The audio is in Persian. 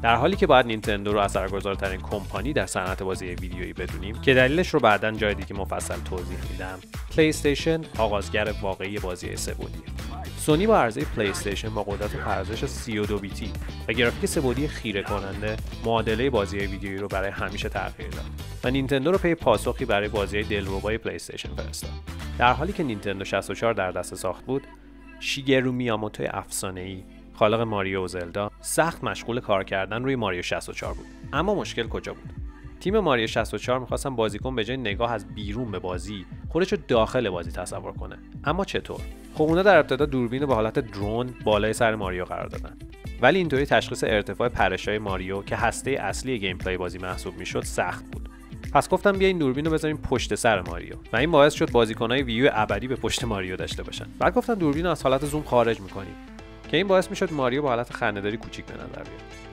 در حالی که باید نینتندو رو اثرگذارترین کمپانی در صنعت بازی ویدیویی بدونیم که دلیلش رو بعداً جای دیگه مفصل توضیح میدم. پلی استیشن آغازگر واقعی بازی سه‌بعدیه. سونی با عرضه پلی استیشن با قدرت پردازش 32 بیتی و گرافیک سه‌بعدی خیره کننده معادله بازی ویدیویی رو برای همیشه تغییر داد و نینتندو رو پی پاسخی برای بازی دلربای پلی استیشن فرستاد. در حالی که نینتندو 64 در دست ساخت بود، شیگرو میاموتو افسانه‌ای خالق ماریو و زلدا سخت مشغول کار کردن روی ماریو 64 بود. اما مشکل کجا بود؟ تیم ماریو 64 می‌خواستن بازیکن به جای نگاه از بیرون به بازی خودش رو داخل بازی تصور کنه. اما چطور؟ خب اونا در ابتدا دوربین رو به حالت درون بالای سر ماریو قرار دادن. ولی اینطوری تشخیص ارتفاع پرش‌های ماریو که هسته اصلی گیم پلی بازی محسوب میشد سخت بود. پس گفتم بیاین دوربین رو بذاریم پشت سر ماریو و این باعث شد بازیکن‌های ویو ابدی به پشت ماریو داشته باشن. بعد گفتن دوربین رو از حالت زوم خارج می‌کنیم که این باعث میشد ماریو با حالت خنده‌داری کوچیک به نظر بیاد.